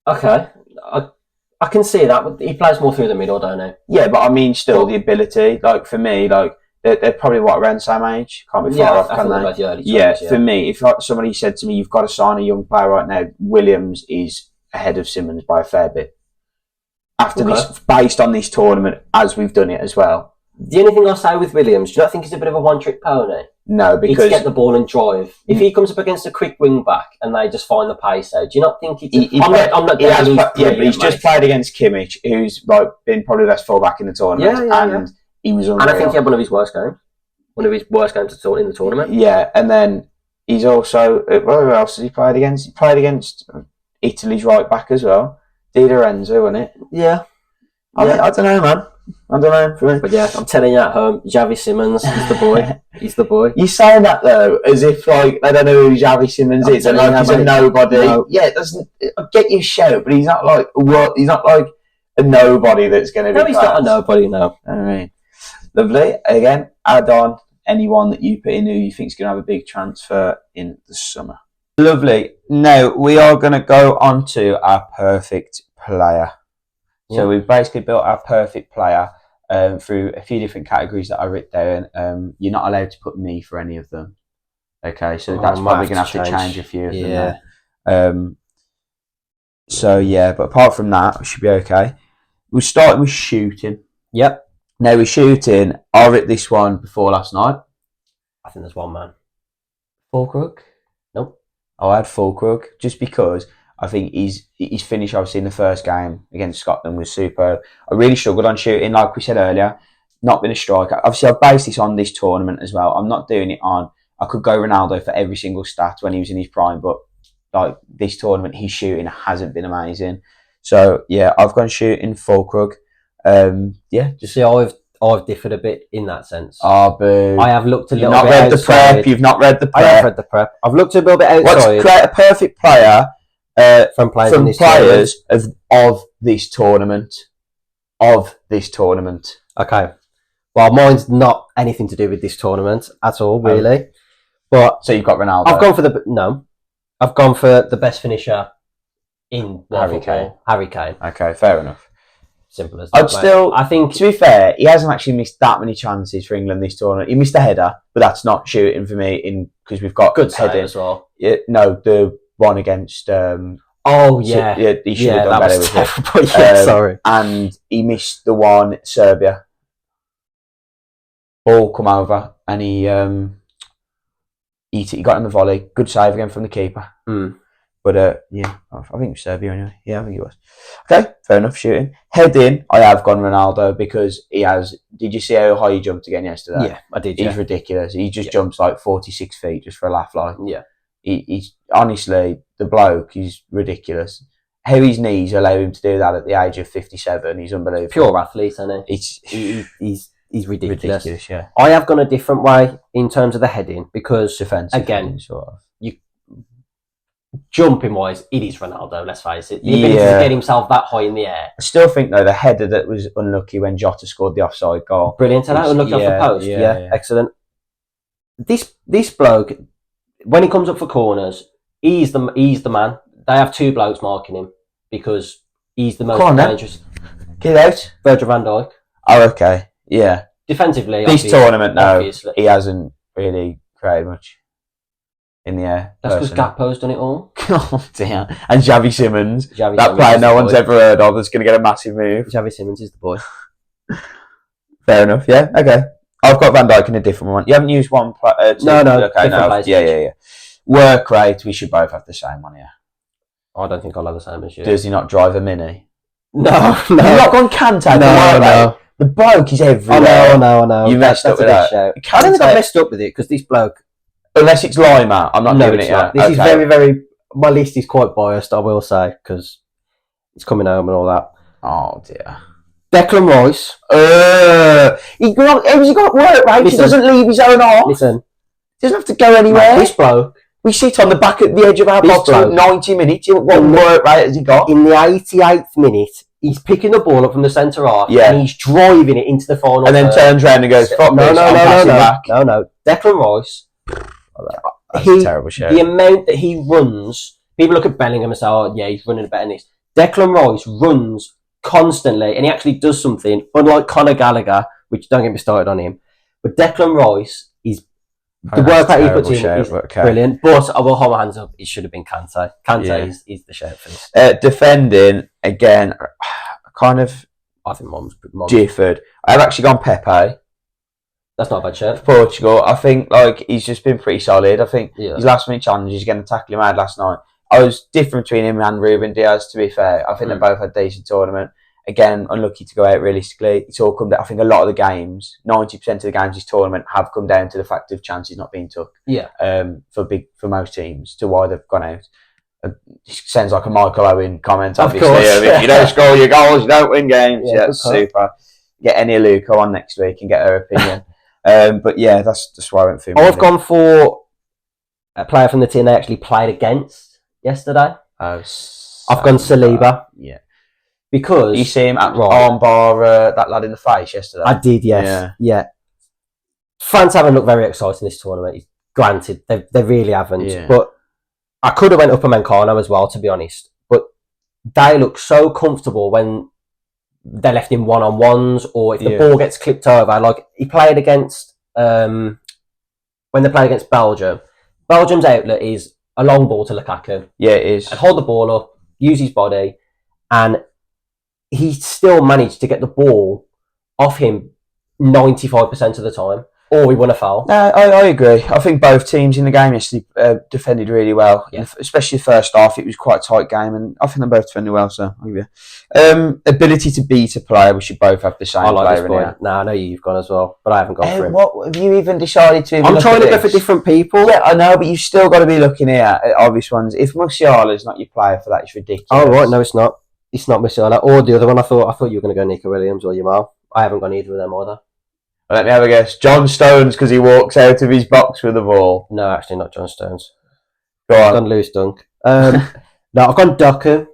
Okay, I can see that, but he plays more through the middle, don't he? Yeah, but I mean, still the ability. Like for me, like they're probably around the same age. Can't be far off, can they? Early 20s, for me, if somebody said to me, "You've got to sign a young player right now," Williams is ahead of Simons by a fair bit. After this, based on this tournament, as we've done it as well. The only thing I'll say with Williams, do you not think he's a bit of a one-trick pony? No, because he can get the ball and drive. If he comes up against a quick wing back and they just find the pace out, do you not think but he's just played against Kimmich, who's like been probably the best fullback in the tournament, and he was unreal. And I think he had one of his worst games. One of his worst games in the tournament. Yeah, and then he's also who else has he played against? He played against Italy's right back as well, Di Lorenzo, wasn't it? Yeah. I don't know, man. I don't know. For me. But yeah, I'm telling you at home, Xavi Simons is the boy. He's the boy. You're saying that though, as if like I don't know who Xavi Simons is, and like he's a nobody. No. Yeah, it doesn't. I get you shout, but he's not like he's not like a nobody that's going to be. No, he's not a nobody. No. I mean, lovely. Again, add on anyone that you put in who you think is going to have a big transfer in the summer. Lovely. Now we are going to go on to our perfect player. So we've basically built our perfect player through a few different categories that I wrote down. You're not allowed to put me for any of them. Okay, so that's probably going to have to change a few of them. But apart from that, we should be okay. We're starting with shooting. Yep. Now we're shooting. I wrote this one before last night. I think there's one man. Fulkrug? Nope. I had Fulkrug just because I think his finish, obviously, in the first game against Scotland was superb. I really struggled on shooting, like we said earlier. Not been a striker. Obviously, I've based this on this tournament as well. I'm not doing it on... I could go Ronaldo for every single stat when he was in his prime, but like this tournament, his shooting hasn't been amazing. So, yeah, I've gone shooting Fulkrug. See, I've differed a bit in that sense. Oh, boo. I have looked a little bit outside. You've not read the prep. I have read the prep. I've looked a little bit outside. Create a perfect player... from players of this tournament. Okay. Well, mine's not anything to do with this tournament at all, really. But so you've got Ronaldo. I've gone for the best finisher in Harry Kane. Harry Kane. Okay, fair enough. Simple as that. I think, to be fair, he hasn't actually missed that many chances for England this tournament. He missed a header, but that's not shooting for me. Because we've got good heading as well. The one against he should have done better with it. Sorry. And he missed the one at Serbia. Ball come over and he got in the volley. Good save again from the keeper. But I think it was Serbia anyway. Yeah, I think it was. Okay, fair enough shooting. Heading, I have gone Ronaldo because he has... Did you see how high he jumped again yesterday? Yeah, I did. He's ridiculous. He just jumps like 46 feet just for a laugh. He's honestly, the bloke, he's ridiculous. How his knees allow him to do that at the age of 57, he's unbelievable. Pure athlete, isn't he? He's ridiculous. Yeah. I have gone a different way in terms of the heading because, defensive again, heading, sort of. Jumping wise, it is Ronaldo, let's face it. The ability to get himself that high in the air. I still think, though, the header that was unlucky when Jota scored the offside goal. Brilliant, unlucky off the post. Yeah, excellent. This bloke... When he comes up for corners, he's the man. They have two blokes marking him because he's the most dangerous. Get out. Virgil van Dijk. Oh, okay. Yeah. Defensively, this tournament, no, obviously. he hasn't really created much in the air. That's because Gakpo's done it all. Oh dear. And Xavi Simons, Xavi that Simons player no one's ever heard of, that's going to get a massive move. Xavi Simons is the boy. Fair enough. Yeah. Okay. I've got Van Dijk in a different one. You haven't used one. No. Okay. No. Yeah. Work rate. We should both have the same one here. I don't think I'll have the same as you. Does he not drive a Mini? No. You've not gone Kante. No. The bloke is everywhere. I know. You messed up with that. I don't think I messed up with it because this bloke. Unless it's Lima, I'm not giving it yet. This is very, very. My list is quite biased, I will say, because it's coming home and all that. Oh dear. Declan Rice. He's got work, right? He doesn't leave his own arm. Listen. He doesn't have to go anywhere. Mate, this bloke. We sit on the back at the edge of our box for 90 minutes. What work rate has he got? In the 88th minute, he's picking the ball up from the centre half and he's driving it into the final. And then turns around and goes, fuck this, I'm passing back. No. Declan Rice. That's a terrible shit. The amount that he runs, people look at Bellingham and say, oh yeah, he's running better than this. Declan Rice runs constantly and he actually does something, unlike Conor Gallagher, which don't get me started on him, but Declan Rice is the work that he puts in is brilliant. But I will hold my hands up, it should have been Kante. Kante is the shout for this. Defending, again, kind of I think Mom's differed. I've actually gone Pepe. That's not a bad shirt. Portugal. I think he's just been pretty solid. I think his last minute challenge, he's going to tackle him out last night. I was different between him and Ruben Diaz, to be fair. I think they both had a decent tournament. Again, unlucky to go out realistically. It's all come down. I think a lot of the games, 90% of the games this tournament have come down to the fact of chances not being took. Yeah. For most teams, to why they've gone out. It sounds like a Michael Owen comment, obviously. Of course. I mean, you don't score your goals, you don't win games. Yeah, that's super. Get Eni Luco on next week and get her opinion. But yeah, that's just why I went through. I've gone for a player from the team they actually played against yesterday. I've gone Saliba. Yeah. Because you see him armbar that lad in the face yesterday. I did, yes. Yeah. France haven't looked very exciting this tournament. Granted, they really haven't. Yeah. But I could have went Upamecano as well, to be honest. But they look so comfortable when they're left in one-on-ones or if the ball gets clipped over. Like he played against when they played against Belgium. Belgium's outlet is a long ball to Lukaku. Yeah, it is. And hold the ball up, use his body, and he still managed to get the ball off him 95% of the time, or we won a foul. I agree. I think both teams in the game yesterday defended really well, especially the first half. It was quite a tight game, and I think they both defended well. So, I'll give you. Ability to beat a player, we should both have the same player in here. No, I know you've gone as well, but I haven't gone for him. What have you even decided to? I'm trying to go for different people. Yeah, I know, but you've still got to be looking here at obvious ones. If Musiala's not your player for that, it's ridiculous. Oh right, no, it's not. It's not Musiala or the other one. I thought you were going to go Nico Williams or Yamal. I haven't gone either of them either. Let me have a guess. John Stones, because he walks out of his box with the ball. No, actually not John Stones. Go on. I've gone Lewis Dunk. No, I've gone Doku.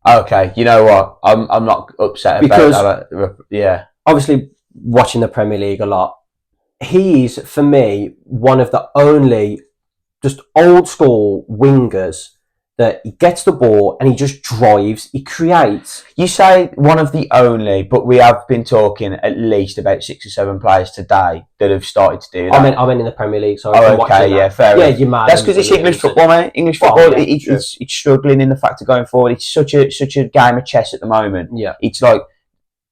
Okay, you know what? I'm not upset about that. Yeah. Obviously, watching the Premier League a lot, he's, for me, one of the only just old school wingers that he gets the ball and he just drives, he creates. You say one of the only, but we have been talking at least about 6 or 7 players today that have started to do that. I meant in the Premier League, so fair enough. You're mad. That's because it's English football, mate. English football, it's struggling in the fact of going forward. It's such a game of chess at the moment. Yeah. It's like,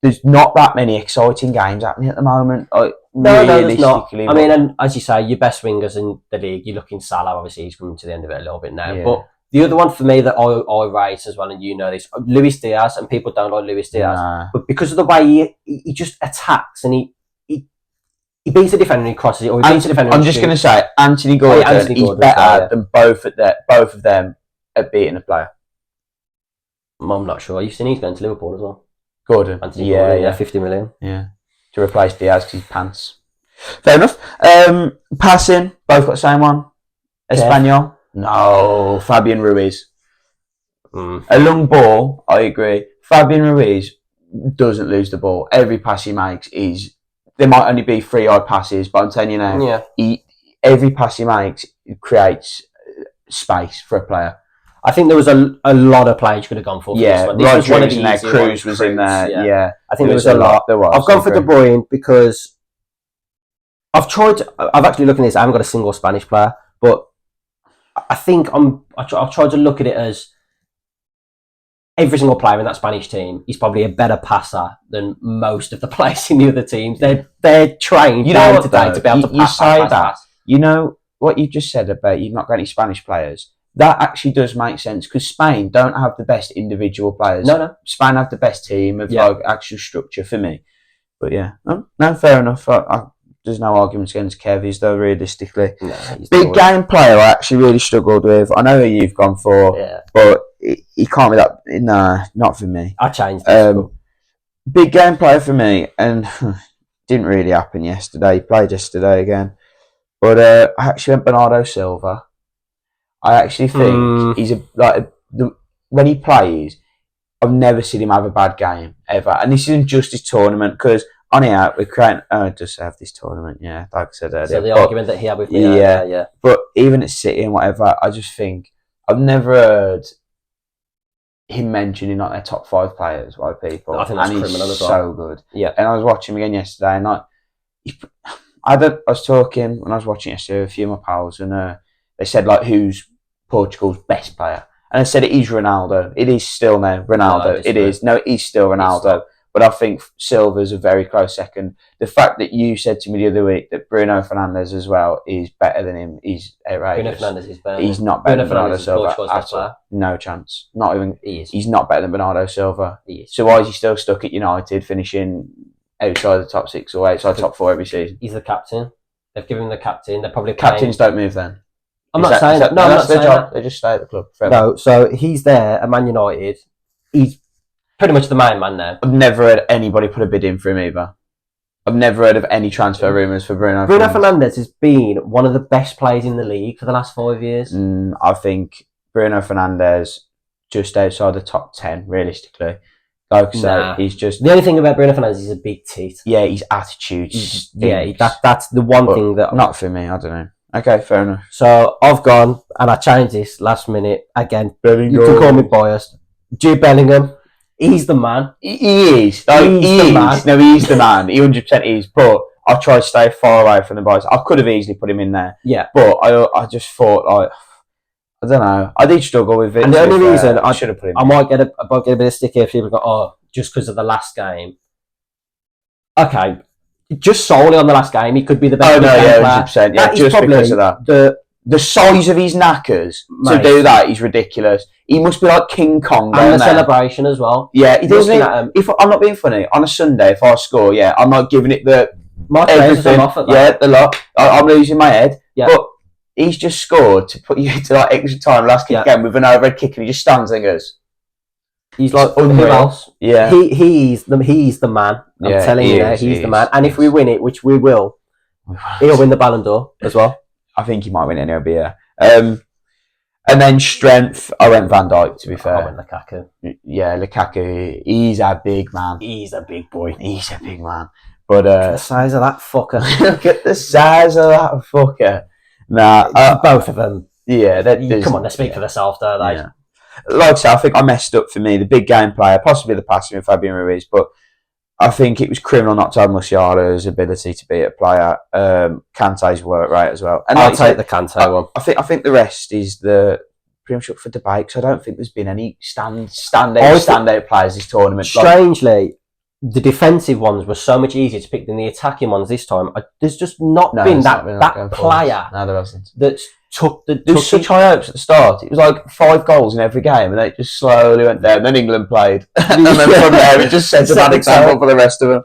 there's not that many exciting games happening at the moment. No, there's not. I mean, and as you say, your best wingers in the league, you're looking Salah, obviously he's coming to the end of it a little bit now, but the other one for me that I rate as well, and you know this, Luis Diaz, and people don't like Luis Diaz, but because of the way he just attacks and he beats the defender and he crosses it, or he beats the defender. I'm just going to say, Anthony Gordon, he's better than both of them at beating a player. I'm not sure. You've seen he's going to Liverpool as well. Gordon, Anthony Gordon, 50 million. Yeah, to replace Diaz because he's pants. Fair enough. Passing, both got the same one. Espanol. No, Fabian Ruiz. A long ball, I agree. Fabian Ruiz doesn't lose the ball. Every pass he makes there might only be 3 odd passes, but I'm telling you now, every pass he makes creates space for a player. I think there was a lot of players you could have gone for this one. This was one of the in there, easier Cruz ones. was in there. Yeah. I think there was a lot. I've gone for De Bruyne because I've actually looked at this. I haven't got a single Spanish player, but I think I've tried to look at it as every single player in that Spanish team is probably a better passer than most of the players in the other teams. They're trained day to day to be able to pass. You know what you just said about you've not got any Spanish players? That actually does make sense because Spain don't have the best individual players. No. Spain have the best team of like actual structure for me. But yeah, no, fair enough. There's no arguments against Kevy's though, realistically. No, big game player I actually really struggled with. I know who you've gone for, but he can't be that. No, not for me. I changed this. Big game player for me, and didn't really happen yesterday. He played yesterday again. But I actually went Bernardo Silva. I actually think he's when he plays, I've never seen him have a bad game ever. And this isn't just his tournament because on here we're creating. Just have this tournament, yeah. Like I said earlier. So the argument that he had with me, yeah. But even at City and whatever, I just think I've never heard him mentioning like their top 5 players by people. I think that's criminal as well. So good. Yeah. And I was watching him again yesterday, and I was talking when I was watching yesterday with a few of my pals, and they said like who's Portugal's best player, and I said it is Ronaldo. It is still now Ronaldo. It is still Ronaldo. But I think Silva's a very close second. The fact that you said to me the other week that Bruno Fernandes as well is better than him is outrageous. Bruno Fernandes is better. He's not better than Bernardo Silva at all. No chance. Not even. He is. He's not better than Bernardo Silva. He is. So why is he still stuck at United, finishing outside the top 6 or outside the top 4 every season? He's the captain. They've given him the captain. They're probably captains don't move then. I'm not saying that. No, I'm not saying that. They just stay at the club forever. No, so he's there at Man United. He's pretty much the main man now. I've never heard anybody put a bid in for him either. I've never heard of any transfer rumours for Bruno Fernandes has been one of the best players in the league for the last 5 years. I think Bruno Fernandes just outside the top 10, realistically. Like I say, he's just... The only thing about Bruno Fernandes is a big teeth. Yeah, his attitude. That's the one thing that... Not for me, I don't know. Okay, fair enough. So I've gone, and I changed this last minute. Again, you can call me biased. Jude Bellingham, he's the man. He is. Like, he's the man. No, he's the man. He 100% is. But I tried to stay far away from the boys. I could have easily put him in there. Yeah. But I just thought, like, I don't know. I did struggle with it. And the only reason I should have put him I might get a bit of stick here if people go, just because of the last game. Okay. Just solely on the last game, he could be the best. Oh, no, yeah, 100%. Yeah, just because of that. The size of his knackers to do that is ridiculous. He must be like King Kong. And the celebration as well. Yeah, he doesn't. If I'm not being funny, on a Sunday, if I score, I'm not giving it the everything. Off at that. The lot. I'm losing my head. Yeah. But he's just scored to put you into like extra time last kick again with an overhead kick, and he just stands and goes. He's like who else? Yeah, he's the man. I'm telling you, he's the man. And if we win it, which we will, he'll win the Ballon d'Or as well. I think he might win it anyway, and then strength, I went Van Dijk, to be fair. I went Lukaku. Yeah, Lukaku, he's a big man. He's a big boy. He's a big man. But the size of that fucker. Look at the size of that fucker. Nah, both of them. Yeah, come on, they speak for themselves, don't they? Yeah. Like I said, I think I messed up for me. The big game player, possibly the passing with Fabian Ruiz, but I think it was criminal not to have Musiala's ability to be a player. Kante's work rate as well. And I'll take the Kante one. I think the rest is pretty much up for debate. Because I don't think there's been any standout players this tournament. Strangely, the defensive ones were so much easier to pick than the attacking ones this time. There's just not been that player. No, there hasn't. That's there was such high hopes at the start. It was like 5 goals in every game, and they just slowly went down. Then England played, and then from there it just set a bad example for the rest of them.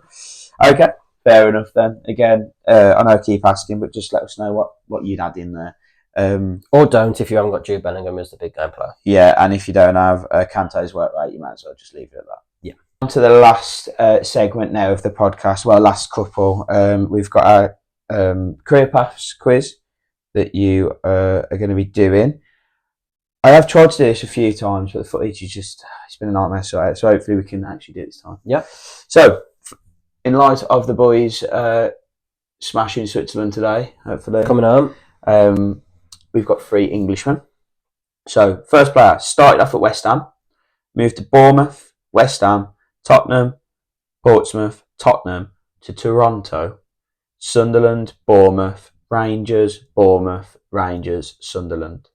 Okay, fair enough then. Again, I know I keep asking, but just let us know what you'd add in there. Or don't if you haven't got Jude Bellingham as the big game player. Yeah, and if you don't have Kante's work rate, you might as well just leave it at that. Yeah. On to the last segment now of the podcast. Well, last couple. We've got our career paths quiz that you are going to be doing. I have tried to do this a few times, but the footage is it's been a nightmare, so hopefully we can actually do it this time. Yeah. So, in light of the boys smashing Switzerland today, hopefully. Coming home. We've got 3 Englishmen. So, first player started off at West Ham, moved to Bournemouth, West Ham, Tottenham, Portsmouth, Tottenham, to Toronto, Sunderland, Bournemouth, Rangers, Sunderland.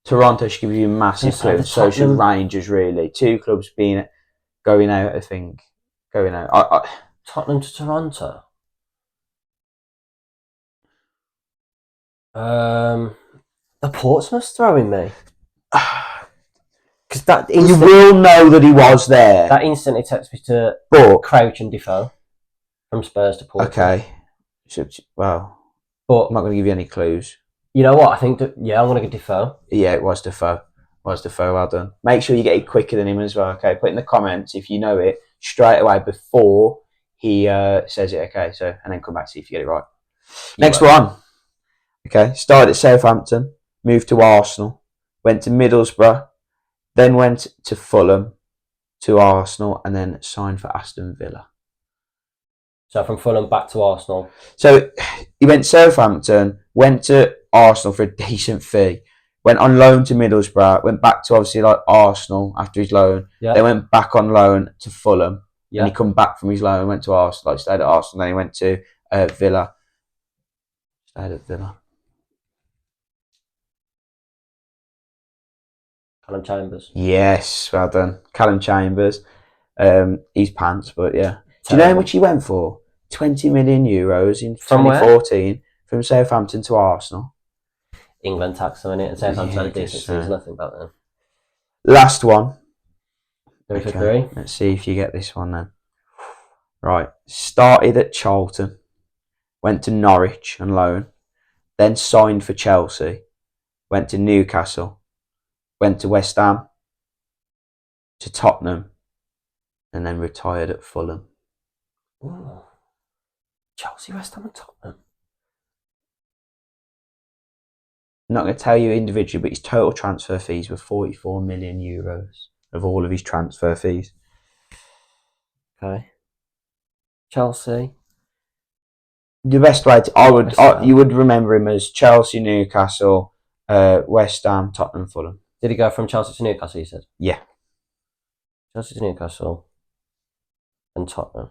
Toronto should give you a massive clue. So should Rangers, really. Two clubs going out, I think. Going out. Tottenham to Toronto. The Portsmouth's throwing me. Because that you will know that he was there. That instantly takes me to Crouch and Defoe from Spurs to Portsmouth. Okay. Well, but I'm not going to give you any clues. You know what? I think I'm going to go Defoe. Yeah, it was Defoe. Well done. Make sure you get it quicker than him as well. Okay, put in the comments if you know it straight away before he says it. Okay, and then come back to see if you get it right. Next one. Okay, started at Southampton, moved to Arsenal, went to Middlesbrough, then went to Fulham, to Arsenal, and then signed for Aston Villa. So from Fulham back to Arsenal. So he went Southampton, went to Arsenal for a decent fee, went on loan to Middlesbrough, went back to obviously like Arsenal after his loan. Yeah. Then went back on loan to Fulham. Yeah. And he come back from his loan, went to Arsenal, stayed at Arsenal, then he went to Villa. Stayed at Villa. Callum Chambers. Yes, well done. Callum Chambers. He's pants, but yeah. Do you know how much he went for? 20 million euros in 2014 from Southampton to Arsenal. England tax them in it, and Southampton had a decent season, nothing about them. Last one. 3 for 3. Let's see if you get this one then. Right. Started at Charlton, went to Norwich on loan, then signed for Chelsea, went to Newcastle, went to West Ham, to Tottenham, and then retired at Fulham. Ooh. Chelsea, West Ham and Tottenham. I'm not going to tell you individually, but his total transfer fees were 44 million euros of all of his transfer fees. Okay. Chelsea. The best way you would remember him as Chelsea, Newcastle, West Ham, Tottenham, Fulham. Did he go from Chelsea to Newcastle, you said? Yeah. Chelsea to Newcastle and Tottenham.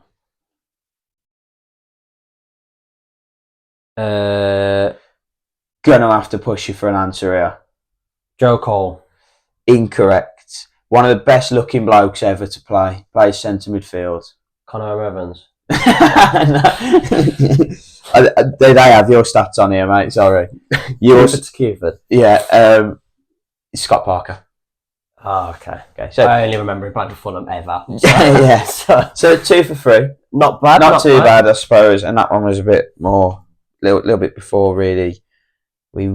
Gonna have to push you for an answer here. Joe Cole. Incorrect. One of the best looking blokes ever to play. Plays centre midfield. Conor Evans. Did I have your stats on here, mate? Sorry. Cupid. Yeah. Scott Parker. Oh, okay. So I only remember him playing for Fulham ever. So. Yeah. So 2 for 3. Not bad. Not too bad, I suppose. And that one was a bit more, little bit before really. We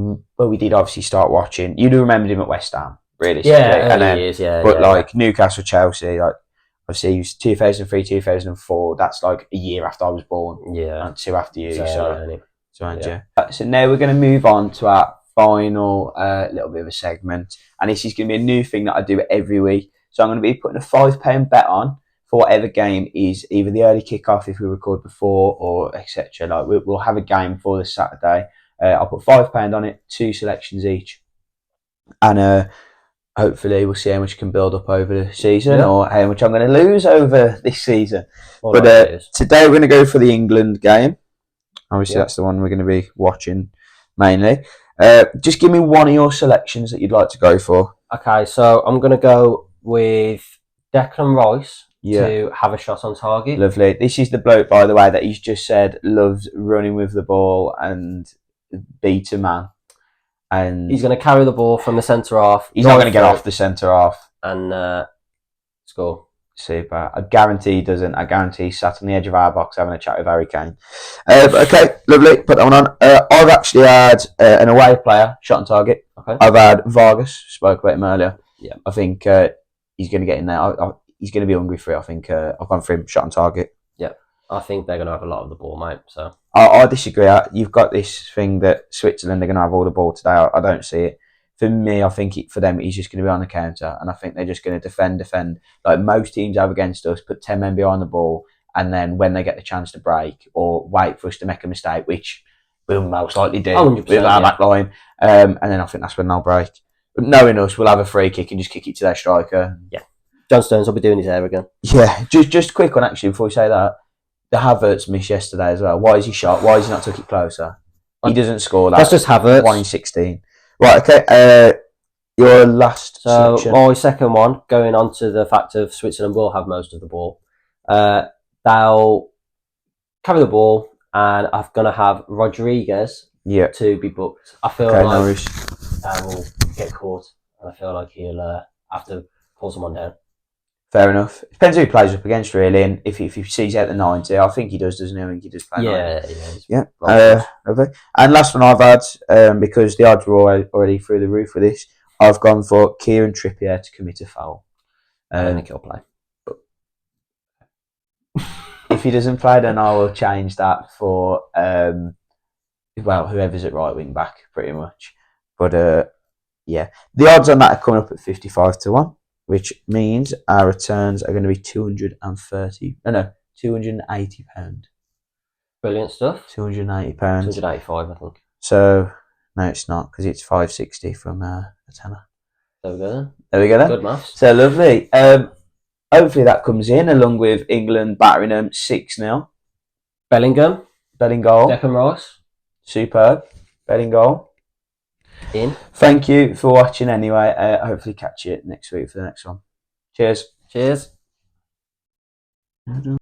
did obviously start watching. You'd have remembered him at West Ham, really. Yeah, and then, years, yeah. But like Newcastle, Chelsea, like obviously he was 2003, 2004. That's like a year after I was born. Yeah. And 2 after you. So yeah. So now we're going to move on to our final little bit of a segment, and this is going to be a new thing that I do every week. So I'm going to be putting a £5 bet on for whatever game is either the early kickoff if we record before or etc. Like we'll have a game for this Saturday. I'll put £5 on it, 2 selections each, and hopefully we'll see how much can build up over the season or how much I'm going to lose over this season. But today we're going to go for the England game. Obviously, that's the one we're going to be watching mainly. Just give me one of your selections that you'd like to go for. Okay, so I'm going to go with Declan Rice to have a shot on target. Lovely. This is the bloke, by the way, that he's just said loves running with the ball and beat a man. And he's going to carry the ball from the centre half. He's not going to get off the centre half and score. Super. I guarantee he doesn't. I guarantee he's sat on the edge of our box having a chat with Harry Kane. Okay, lovely. Put that one on. I've actually had an away player shot on target. Okay. I've had Vargas. Spoke about him earlier. Yeah. I think he's going to get in there. He's going to be hungry for it. I think I've gone for him shot on target. Yeah. I think they're going to have a lot of the ball, mate. So I disagree. You've got this thing that Switzerland are going to have all the ball today. I don't see it. For me, I think for them, he's just going to be on the counter, and I think they're just going to defend. Like most teams have against us, put 10 men behind the ball, and then when they get the chance to break or wait for us to make a mistake, which we'll most likely do 100%, with our back line, and then I think that's when they'll break. knowing us, we'll have a free kick and just kick it to their striker. Yeah. John Stones will be doing his hair again. Yeah, just a quick one actually before we say that. The Havertz miss yesterday as well. Why is he shot? Why has he not took it closer? He doesn't score that. That's just Havertz. 1 in 16. Right, okay. Your last So section. my second one, going on to the fact of Switzerland will have most of the ball. They'll carry the ball, and I'm going to have Rodriguez to be booked. I feel like they will get caught, and I feel like he'll have to pull someone down. Fair enough. Depends who he plays up against, really. And if he sees out the 90, I think he does, doesn't he? I think he does play 90. Yeah. Okay. And last one I've had, because the odds were already through the roof with this, I've gone for Kieran Trippier to commit a foul. I don't think he'll play. If he doesn't play, then I will change that for whoever's at right wing back, pretty much. But yeah, the odds on that are coming up at 55-1, which means our returns are going to be £280. Brilliant stuff. £280. 285, I think. So no, it's not, because it's 560 from a tenner. There we go then. There we go then. Good maths. So lovely. Hopefully that comes in along with England battering them 6-0. Bellingham. Bellingham. Declan Rice. Superb. Bellingham. In. Thank you for watching anyway. Hopefully catch you next week for the next one. Cheers. Cheers.